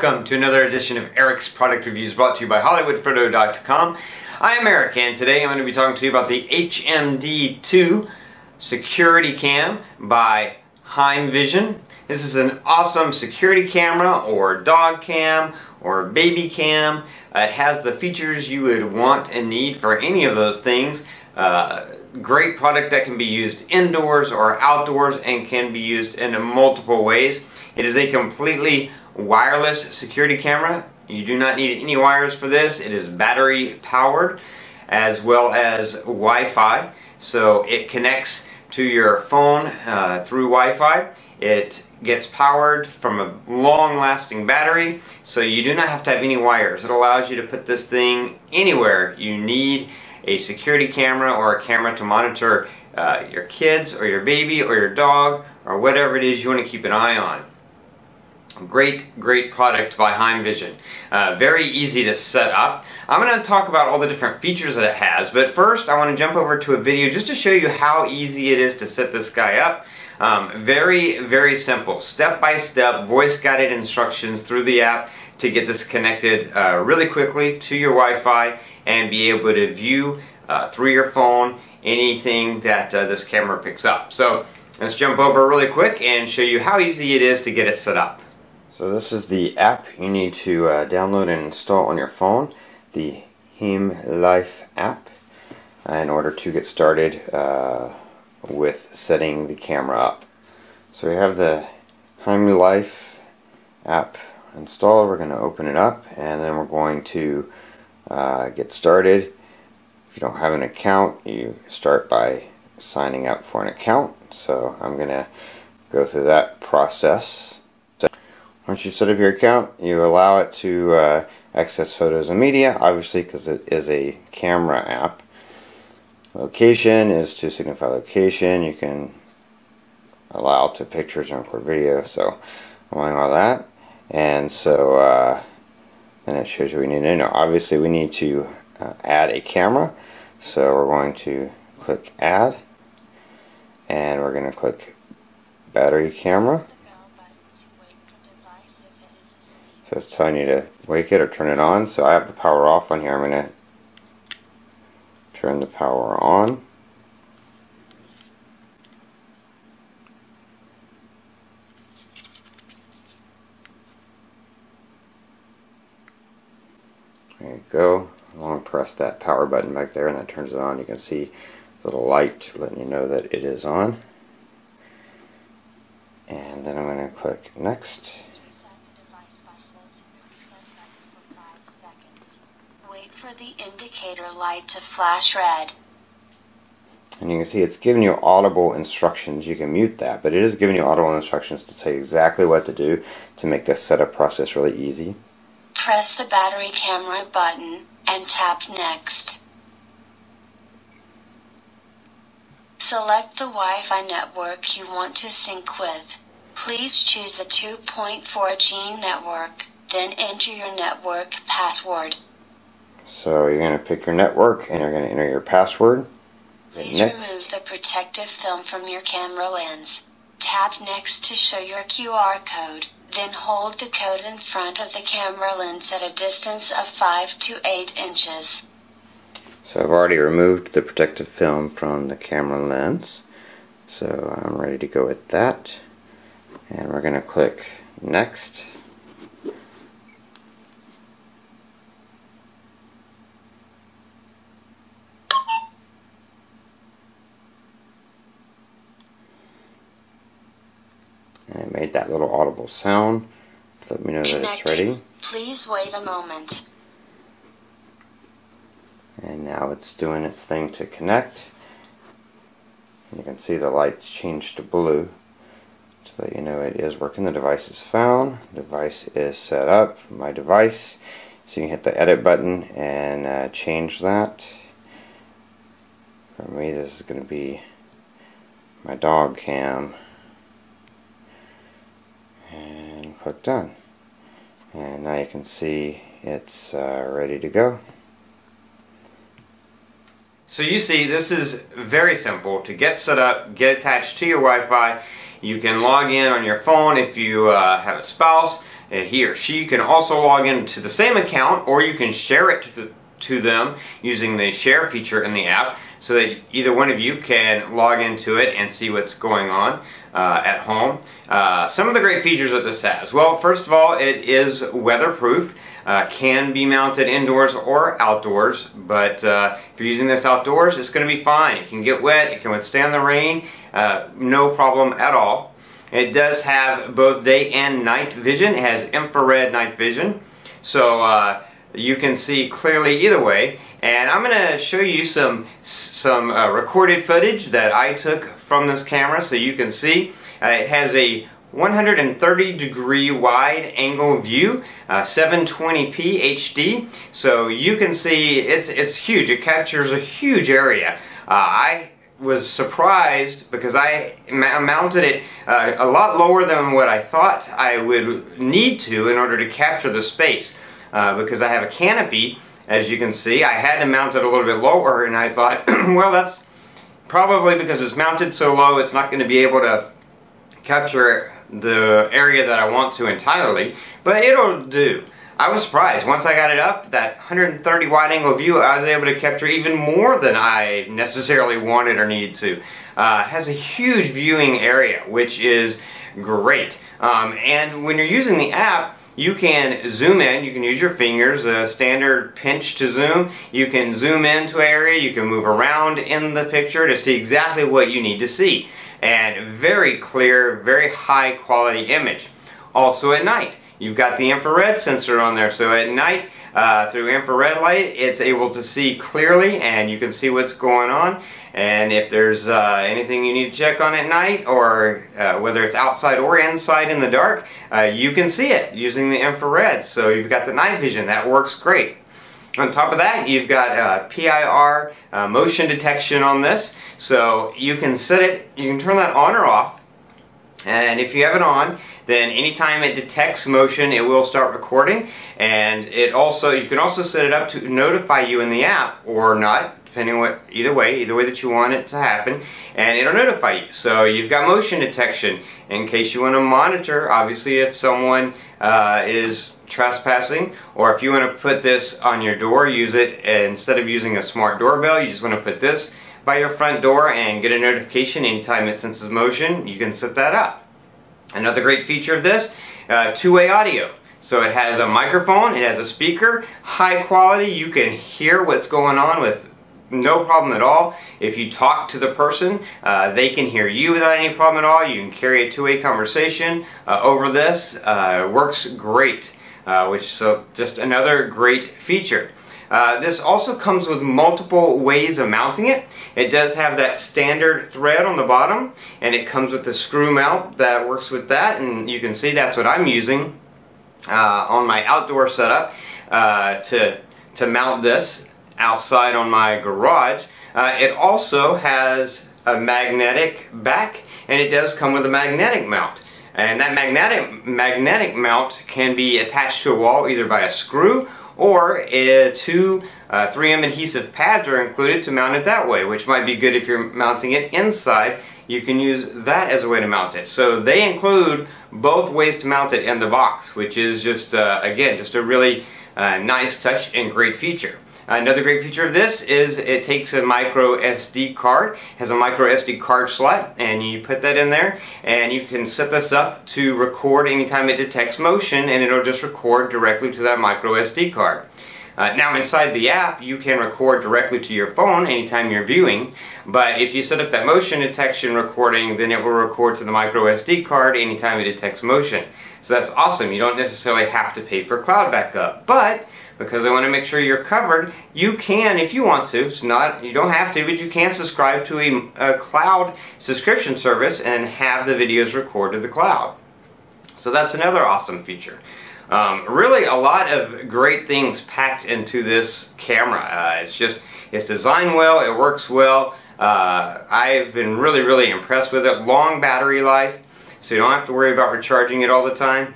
Welcome to another edition of Eric's Product Reviews, brought to you by hollywoodfrodo.com. I am Eric, and today I'm going to be talking to you about the HMD2 Security Cam by HeimVision. This is an awesome security camera or dog cam or baby cam. It has the features you would want and need for any of those things. Great product that can be used indoors or outdoors and can be used in multiple ways. It is a completely wireless security camera. You do not need any wires for this. It is battery powered as well as Wi-Fi. So it connects to your phone through Wi-Fi. It gets powered from a long-lasting battery, so you do not have to have any wires. It allows you to put this thing anywhere you need a security camera or a camera to monitor your kids or your baby or your dog or whatever it is you want to keep an eye on. Great product by HeimVision. Very easy to set up. I'm going to talk about all the different features that it has, but first I want to jump over to a video just to show you how easy it is to set this guy up. Very simple, step-by-step, voice-guided instructions through the app to get this connected really quickly to your Wi-Fi and be able to view through your phone anything that this camera picks up. So let's jump over really quick and show you how easy it is to get it set up. So this is the app you need to download and install on your phone, the HeimLife app, in order to get started with setting the camera up. So we have the HeimLife app installed. We're going to open it up and then we're going to get started. If you don't have an account, you start by signing up for an account. So I'm going to go through that process. Once you set up your account, you allow it to access photos and media, obviously because it is a camera app. Location is to signify location. You can allow to pictures and record video, so allowing all that. And so then it shows you what we need to know. Obviously we need to add a camera, so we're going to click add and we're going to click battery camera. So it's telling you to wake it or turn it on. So I have the power off on here. I'm going to turn the power on. There you go. I'm going to press that power button back there and that turns it on. You can see the little light letting you know that it is on. And then I'm going to click next. Wait for the indicator light to flash red. And you can see it's giving you audible instructions. You can mute that, but it is giving you audible instructions to tell you exactly what to do to make this setup process really easy. Press the battery camera button and tap next. Select the Wi-Fi network you want to sync with. Please choose a 2.4G network, then enter your network password. So you're going to pick your network and you're going to enter your password. Please remove the protective film from your camera lens. Tap next to show your QR code. Then hold the code in front of the camera lens at a distance of 5 to 8 inches. So I've already removed the protective film from the camera lens. So I'm ready to go with that. And we're going to click next. And it made that little audible sound to let me know that it's ready. Please wait a moment. And now it's doing its thing to connect. And you can see the lights change to blue to let you know it is working. The device is found. The device is set up. My device. So you can hit the edit button and change that. For me, this is going to be my dog cam. And click done. And now you can see it's ready to go. So you see, this is very simple to get set up, get attached to your Wi-Fi. You can log in on your phone if you have a spouse. he or she can also log into the same account, or you can share it to them using the share feature in the app, so that either one of you can log into it and see what's going on at home. Some of the great features that this has. Well, first of all, it is weatherproof. Can be mounted indoors or outdoors, but if you're using this outdoors, it's going to be fine. It can get wet, it can withstand the rain, no problem at all. It does have both day and night vision. It has infrared night vision, so you can see clearly either way. And I'm going to show you some recorded footage that I took from this camera so you can see. It has a 130-degree wide angle view, 720p HD, so you can see it's huge. It captures a huge area. I was surprised because I mounted it a lot lower than what I thought I would need to in order to capture the space. Because I have a canopy, as you can see, I had to mount it a little bit lower, and I thought, well, that's probably because it's mounted so low, it's not going to be able to capture the area that I want to entirely, but it'll do. I was surprised. Once I got it up, that 130 wide angle view, I was able to capture even more than I necessarily wanted or needed to. It has a huge viewing area, which is great. And when you're using the app, you can zoom in, you can use your fingers, a standard pinch to zoom. You can zoom into an area, you can move around in the picture to see exactly what you need to see. And very clear, very high quality image. Also at night, you've got the infrared sensor on there, so at night, through infrared light, it's able to see clearly and you can see what's going on. And if there's anything you need to check on at night, or whether it's outside or inside in the dark, you can see it using the infrared. So you've got the night vision, that works great. On top of that, you've got PIR motion detection on this, so you can set it, you can turn that on or off, and if you have it on, then anytime it detects motion, it will start recording. And it also, you can also set it up to notify you in the app or not, depending on what, either way that you want it to happen, and it'll notify you. So you've got motion detection in case you want to monitor, obviously, if someone is trespassing, or if you want to put this on your door, use it instead of using a smart doorbell, you just want to put this by your front door and get a notification anytime it senses motion. You can set that up. Another great feature of this, two-way audio. So it has a microphone, it has a speaker, high quality, you can hear what's going on with no problem at all. If you talk to the person, they can hear you without any problem at all. You can carry a two-way conversation over this. Works great, so just another great feature. This also comes with multiple ways of mounting it. It does have that standard thread on the bottom, and it comes with the screw mount that works with that, and you can see that's what I'm using on my outdoor setup to mount this outside on my garage. It also has a magnetic back, and it does come with a magnetic mount. And that magnetic mount can be attached to a wall either by a screw, or two 3M adhesive pads are included to mount it that way, which might be good if you're mounting it inside. You can use that as a way to mount it. So they include both ways to mount it in the box, which is just, again, just a really nice touch and great feature. Another great feature of this is it takes a micro SD card, has a micro SD card slot, and you put that in there, and you can set this up to record anytime it detects motion, and it'll just record directly to that micro SD card. Now inside the app, you can record directly to your phone anytime you're viewing, but if you set up that motion detection recording, then it will record to the micro SD card anytime it detects motion. So that's awesome. You don't necessarily have to pay for cloud backup, but because I want to make sure you're covered, you can, if you want to. It's not, you don't have to, but you can subscribe to a cloud subscription service and have the videos record to the cloud. So that's another awesome feature. Really a lot of great things packed into this camera. It's designed well, it works well. I've been really impressed with it. Long battery life, so you don't have to worry about recharging it all the time.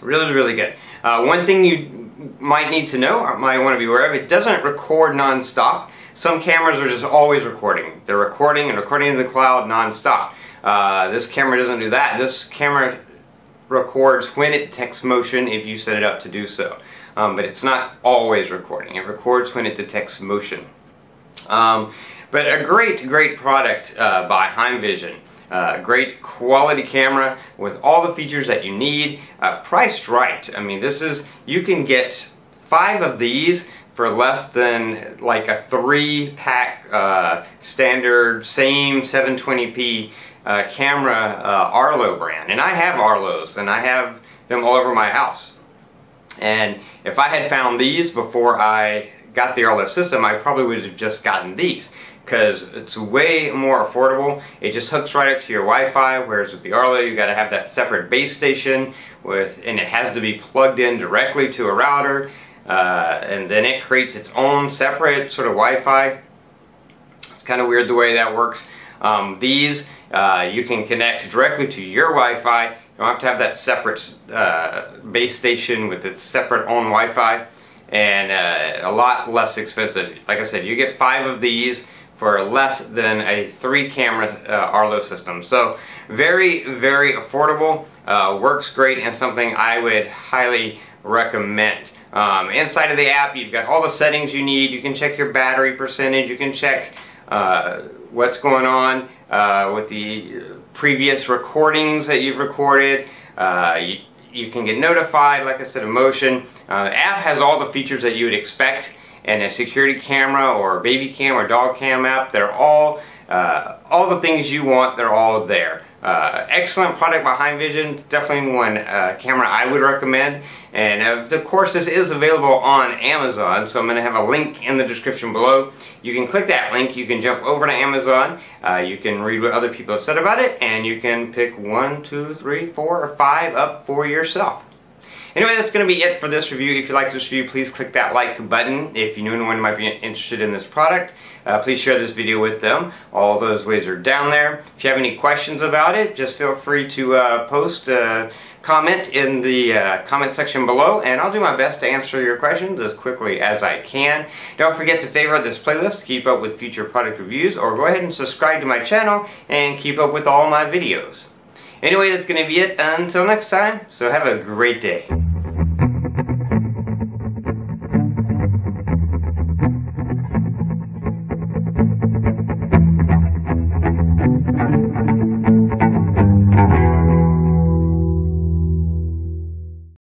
Really good. One thing you might need to know, or might want to be aware of, it doesn't record non-stop. Some cameras are just always recording. They're recording and recording to the cloud non-stop. This camera doesn't do that. This camera records when it detects motion if you set it up to do so. But it's not always recording. It records when it detects motion. But a great product by HeimVision. Great quality camera with all the features that you need, priced right. I mean, you can get 5 of these for less than like a 3-pack standard same 720p camera Arlo brand. And I have Arlos, and I have them all over my house. And if I had found these before I got the Arlo system, I probably would have just gotten these, because it's way more affordable. It just hooks right up to your Wi-Fi, whereas with the Arlo you got to have that separate base station and it has to be plugged in directly to a router, and then it creates its own separate sort of Wi-Fi. It's kind of weird the way that works. These you can connect directly to your Wi-Fi. You don't have to have that separate base station with its separate own Wi-Fi, and a lot less expensive. Like I said, you get 5 of these for less than a 3-camera Arlo system. So very affordable, works great, and something I would highly recommend. Inside of the app you've got all the settings you need. You can check your battery percentage, you can check what's going on with the previous recordings that you've recorded. You can get notified, like I said, of motion. The app has all the features that you would expect in a security camera or baby cam or dog cam app. They're all the things you want, they're all there. Excellent product by HeimVision, definitely one camera I would recommend. And of course this is available on Amazon, so I'm going to have a link in the description below. You can click that link, you can jump over to Amazon, you can read what other people have said about it, and you can pick 1, 2, 3, 4, or 5 up for yourself. Anyway, that's going to be it for this review. If you like this review, please click that like button. If you know anyone who might be interested in this product, please share this video with them. All those ways are down there. If you have any questions about it, just feel free to post a comment in the comment section below, and I'll do my best to answer your questions as quickly as I can. Don't forget to favorite this playlist to keep up with future product reviews, or go ahead and subscribe to my channel and keep up with all my videos. Anyway, that's going to be it until next time, so have a great day.